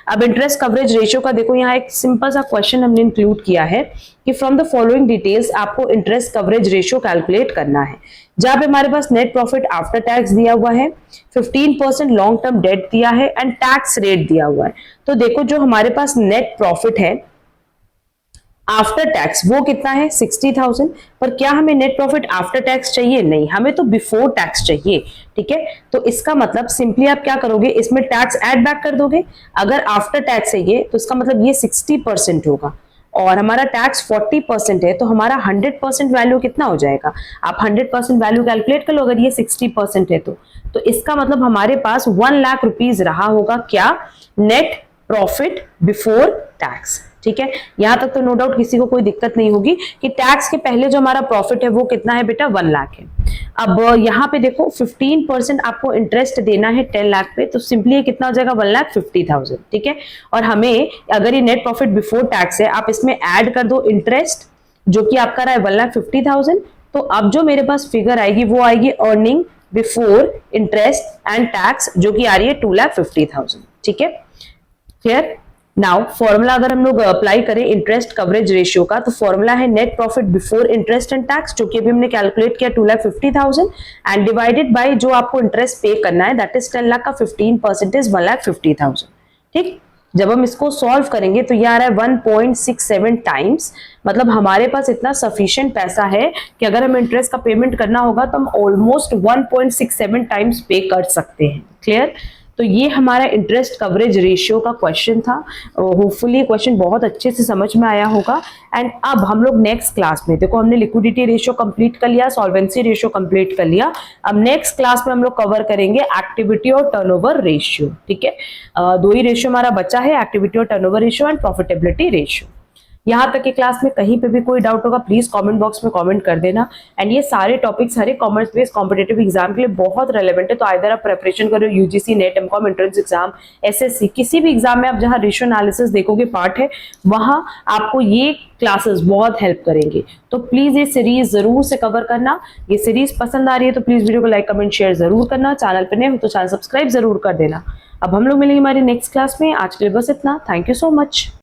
अब interest coverage ratio का देखो, यहाँ एक सिंपल सा क्वेश्चन हमने इंक्लूड किया है कि फ्रॉम द फॉलोइंग डिटेल्स आपको इंटरेस्ट कवरेज रेशियो कैलकुलेट करना है, जहां पे हमारे पास नेट प्रॉफिट आफ्टर टैक्स दिया हुआ है, 15% लॉन्ग टर्म डेट दिया है एंड टैक्स रेट दिया हुआ है। तो देखो जो हमारे पास नेट प्रॉफिट है आफ्टर टैक्स वो कितना है 60,000, पर क्या हमें नेट प्रॉफिट आफ्टर टैक्स चाहिए? नहीं, हमें तो बिफोर टैक्स चाहिए। ठीक है, तो इसका मतलब सिंपली आप क्या करोगे, इसमें टैक्स ऐड बैक कर दोगे। अगर आफ्टर टैक्स है ये, तो इसका मतलब ये 60% होगा और हमारा टैक्स 40% है, तो हमारा 100% वैल्यू कितना हो जाएगा? आप 100% वैल्यू कैलकुलेट कर लो अगर ये 60% है तो इसका मतलब हमारे पास 1 लाख रुपीज रहा होगा क्या? Net profit before tax. ठीक है, यहां तक तो नो डाउट किसी को कोई दिक्कत नहीं होगी कि टैक्स के पहले जो हमारा प्रॉफिट है वो कितना है बेटा? 1 लाख है। अब यहाँ पे देखो 15% आपको इंटरेस्ट देना है 10 लाख पे, तो सिंपली ये कितना हो जाएगा? 1,50,000। ठीक है, और हमें अगर ये नेट प्रॉफिट बिफोर टैक्स है, आप इसमें ऐड कर दो इंटरेस्ट जो कि आपका रहा है 1,50,000। तो अब जो मेरे पास फिगर आएगी वो आएगी earning before interest and tax, जो कि आ रही है 2,50,000। ठीक है, क्लियर? नाउ फॉर्मूला अगर हम लोग अप्लाई करें इंटरेस्ट कवरेज रेशियो का, तो फॉर्मूला है net profit before interest and tax, जो कि अभी हमने कैलकुलेट किया 2,50,000 एंड डिवाइडेड बाय जो आपको इंटरेस्ट पे करना है, दैट इज 10 लाख का 15% इज 1,50,000। ठीक, जब हम इसको सॉल्व करेंगे तो ये आ रहा है 1.67 टाइम्स। मतलब हमारे पास इतना सफिशिएंट पैसा है कि अगर हमें इंटरेस्ट का पेमेंट करना होगा तो हम ऑलमोस्ट 1.67 टाइम्स पे कर सकते हैं। क्लियर? तो ये हमारा इंटरेस्ट कवरेज रेशियो का क्वेश्चन था। होपफुली क्वेश्चन बहुत अच्छे से समझ में आया होगा। एंड अब हम लोग नेक्स्ट क्लास में, देखो हमने लिक्विडिटी रेशियो कंप्लीट कर लिया, सॉल्वेंसी रेशियो कंप्लीट कर लिया, अब नेक्स्ट क्लास में हम लोग कवर करेंगे एक्टिविटी और टर्नओवर रेशियो। ठीक है, दो ही रेशियो हमारा बचा है, एक्टिविटी और turnover ratio and profitability ratio. यहाँ तक के क्लास में कहीं पे भी कोई डाउट होगा प्लीज कमेंट बॉक्स में कमेंट कर देना। एंड ये सारे टॉपिक्स हर एक कॉमर्स बेस्ड कॉम्पिटेटिव एग्जाम के लिए बहुत रेलेवेंट है, तो आइदर आप प्रिपरेशन करो UGC NET MCom entrance exam SSC, किसी भी एग्जाम में आप जहाँ रेशियो एनालिसिस देखोगे पार्ट है, वहां आपको ये क्लासेस बहुत हेल्प करेंगे। तो प्लीज ये सीरीज जरूर से कवर करना। ये सीरीज पसंद आ रही है तो प्लीज वीडियो को लाइक कमेंट शेयर जरूर करना। चैनल पर नए हो तो चैनल सब्सक्राइब जरूर कर देना। अब हम लोग मिलेंगे हमारी नेक्स्ट क्लास में। आज के लिए बस इतना। Thank you so much.